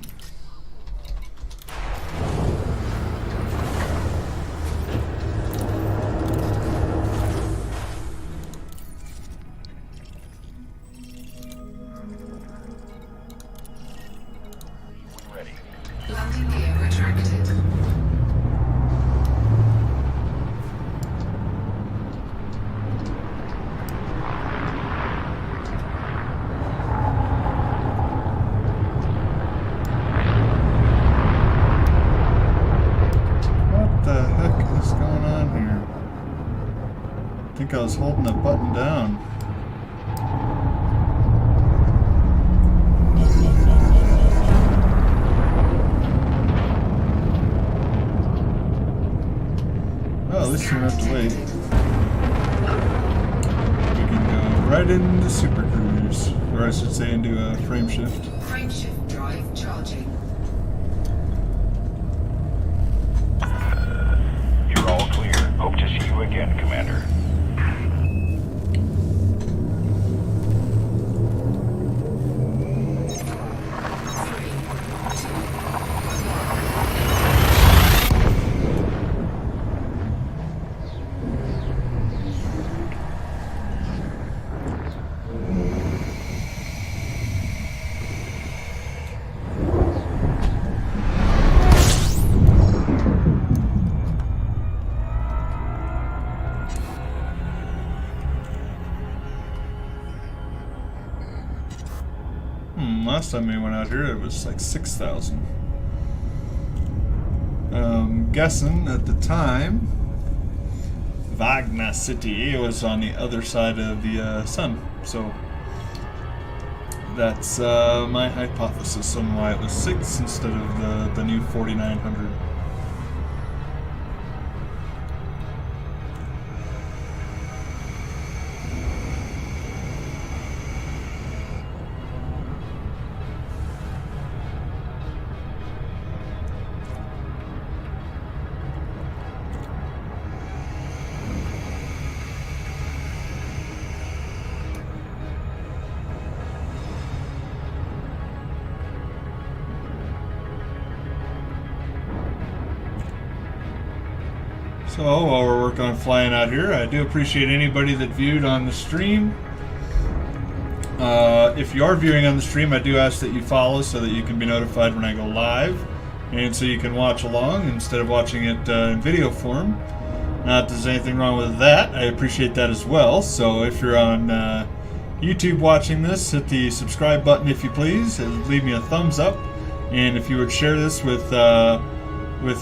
Ready. Landing gear retracted. What the heck is going on here? I think I was holding the button down. Oh, at least we don't have to wait. We can go right into Super Cruise, or I should say into a frame shift. Frame shift drive charging. You're all clear. Hope to see you again, Commander. Last time we went out here, it was like 6,000. Guessing at the time, Wagner City was on the other side of the sun. So that's my hypothesis on why it was 6 instead of the new 4,900. So while we're working on flying out here, I do appreciate anybody that viewed on the stream. If you are viewing on the stream, I do ask that you follow so that you can be notified when I go live, and so you can watch along instead of watching it in video form. Not that there's anything wrong with that. I appreciate that as well. So if you're on YouTube watching this, hit the subscribe button if you please, and leave me a thumbs up. And if you would share this with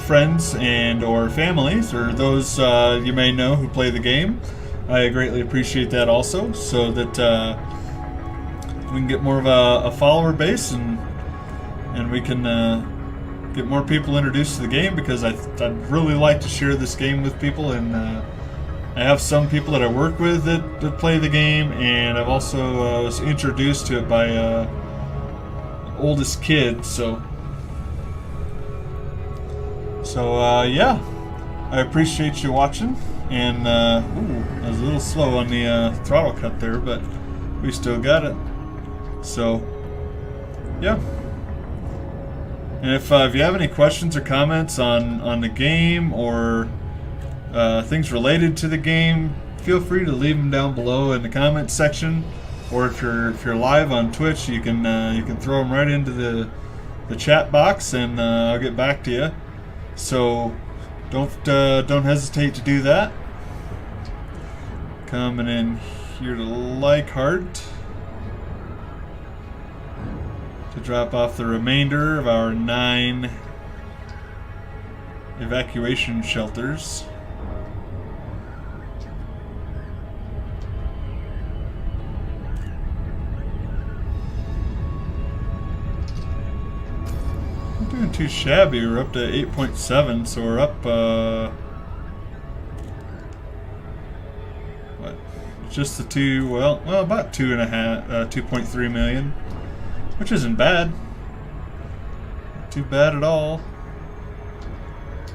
friends and or families or those you may know who play the game, I greatly appreciate that also, so that we can get more of a follower base and we can get more people introduced to the game, because I'd really like to share this game with people. And I have some people that I work with that play the game, and I've also was introduced to it by oldest kid. So yeah, I appreciate you watching. And I was a little slow on the throttle cut there, but we still got it. So yeah. And if you have any questions or comments on the game or things related to the game, feel free to leave them down below in the comments section. Or if you're live on Twitch, you can throw them right into the chat box, and I'll get back to you. So don't hesitate to do that. Coming in here to Leichhardt to drop off the remainder of our 9 evacuation shelters. Not doing too shabby. We're up to 8.7, so we're up just the two, well, about 2.3 million, which isn't bad. Not too bad at all,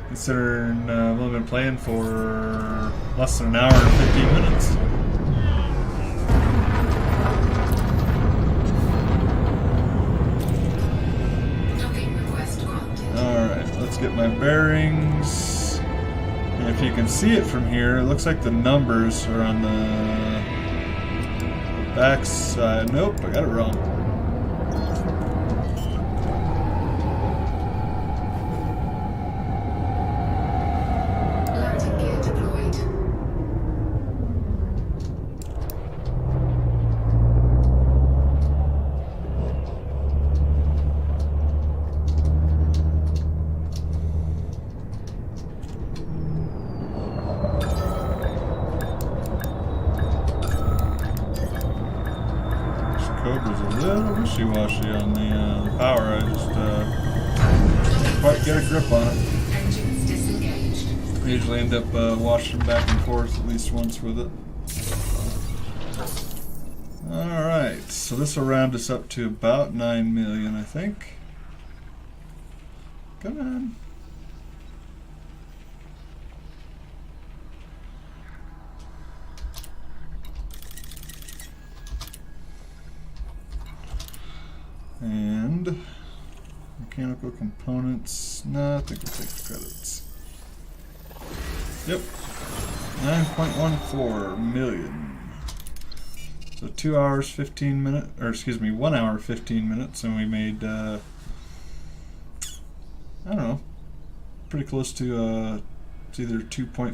considering we've only been playing for less than an hour and 15 minutes. Docking request granted. Alright, let's get my bearings. And if you can see it from here, it looks like the numbers are on the back side. Nope, I got it wrong. Landing gear deployed. Code was a little wishy-washy on the power. I just didn't quite get a grip on it. Engines disengaged. I usually end up washing back and forth at least once with it. Alright, so this will round us up to about 9 million, I think. Come on. And mechanical components. No, I think we'll take the credits. Yep. 9.14 million. So 2 hours 15 minutes, or excuse me, 1 hour 15 minutes, and we made I don't know, pretty close to it's either 2.5,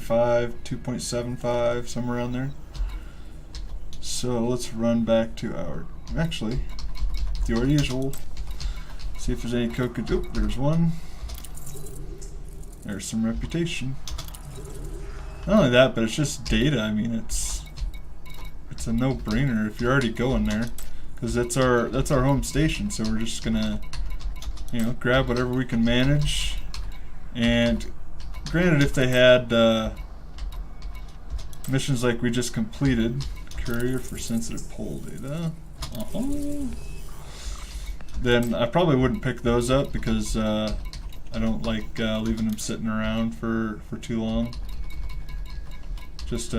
2.75, somewhere around there. So let's run back to our, actually, do our usual. See if there's any code. Oop, there's one. There's some reputation. Not only that, but it's just data. I mean, it's a no-brainer if you're already going there, because that's our home station. So we're just gonna, you know, grab whatever we can manage. And granted, if they had missions like we just completed, courier for sensitive poll data. Then I probably wouldn't pick those up, because I don't like leaving them sitting around for too long. Just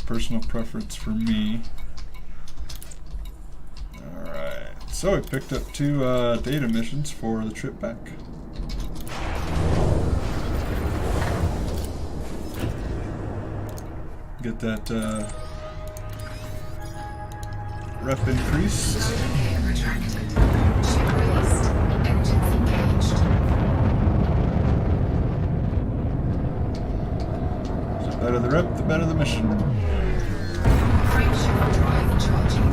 personal preference for me. Alright, so I picked up 2 data missions for the trip back. Get that rep increased. Loading gear retracted. Ship released. Engines engaged. better the rep, the better the mission. Frameshift drive charging.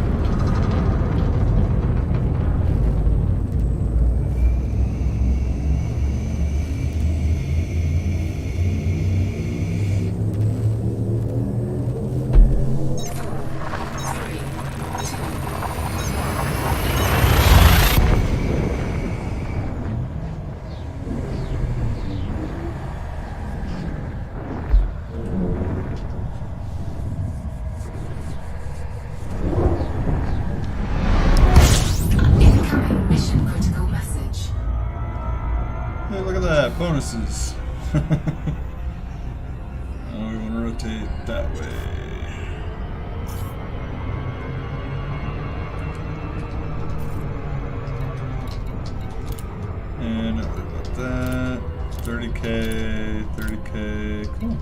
Incoming mission critical message. Hey, look at that, bonuses. Oh, we want to rotate that way. And not worry about that. 30k, 30k, cool.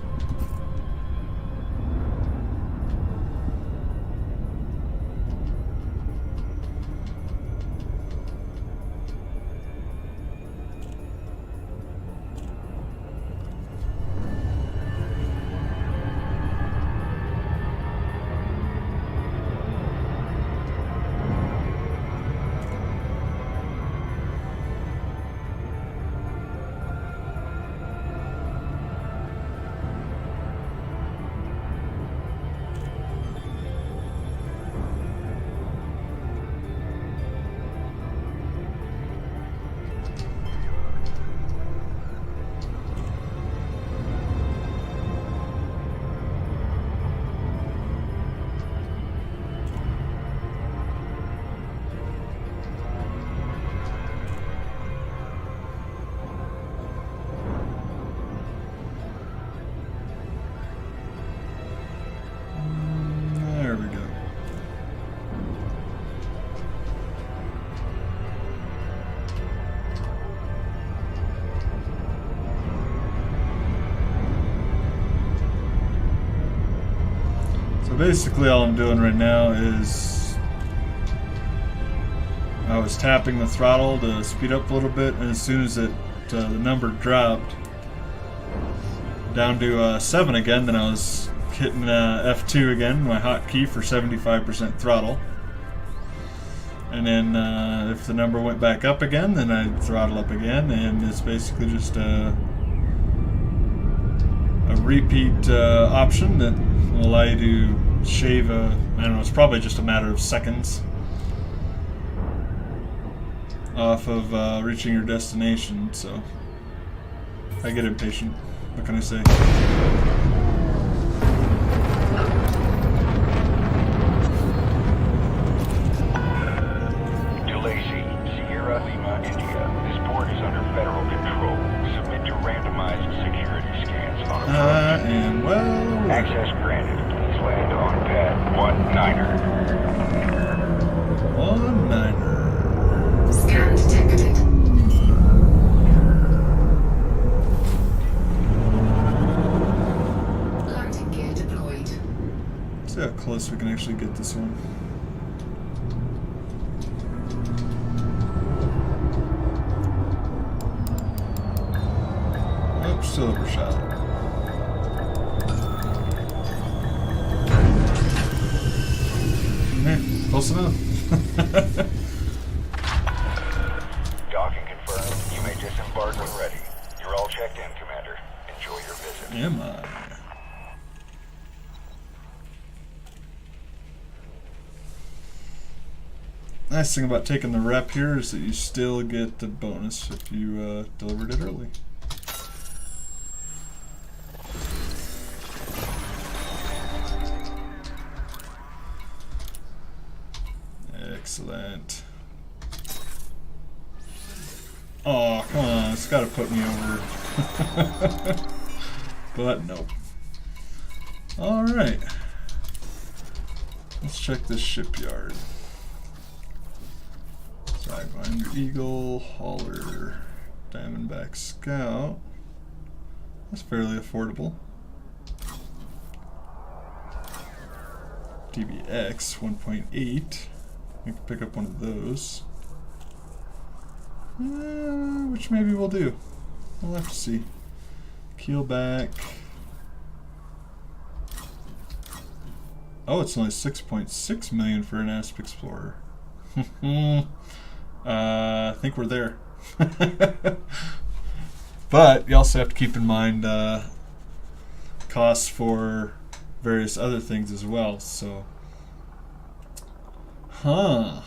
There we go. So basically all I'm doing right now is I was tapping the throttle to speed up a little bit, and as soon as the number dropped down to 7 again, then I was hitting F2 again, my hotkey for 75% throttle. And then if the number went back up again, then I'd throttle up again, and it's basically just a repeat option that will allow you to shave I don't know, it's probably just a matter of seconds off of reaching your destination, so I get impatient. What can I say? Delacey, Sierra Lima, India. This port is under federal control. Submit to randomized security scans on approach. And well, Access granted. Please land on pad 19er. 1-9er. Scan detected. Landing gear deployed. See how close we can actually get this one. Oh, still overshot. Close enough. Docking confirmed. You may disembark when ready. You're all checked in, Commander. Enjoy your visit. Am I? Nice thing about taking the rep here is that you still get the bonus if you delivered it early. Excellent. Oh, come on, it's gotta put me over. But nope. Alright. Let's check this shipyard. Sidewinder Eagle, Hauler, Diamondback Scout. That's fairly affordable. DBX 1.8. We can pick up one of those. Which maybe we'll do. We'll have to see. Keel back. Oh, it's only 6.6 million for an Asp Explorer. I think we're there. But you also have to keep in mind costs for various other things as well. So, I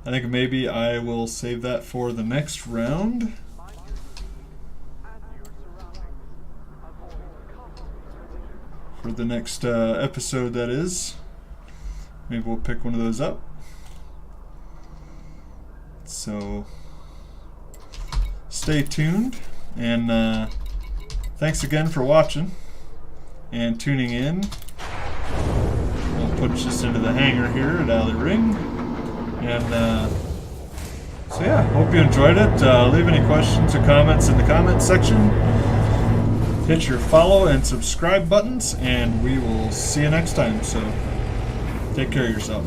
think maybe I will save that for the next round. For the next episode, that is. Maybe we'll pick one of those up. So, stay tuned, and thanks again for watching and tuning in. We'll put this into the hangar here at Alley Ring, and so yeah, hope you enjoyed it. Leave any questions or comments in the comments section. Hit your follow and subscribe buttons, and we will see you next time. So, take care of yourself.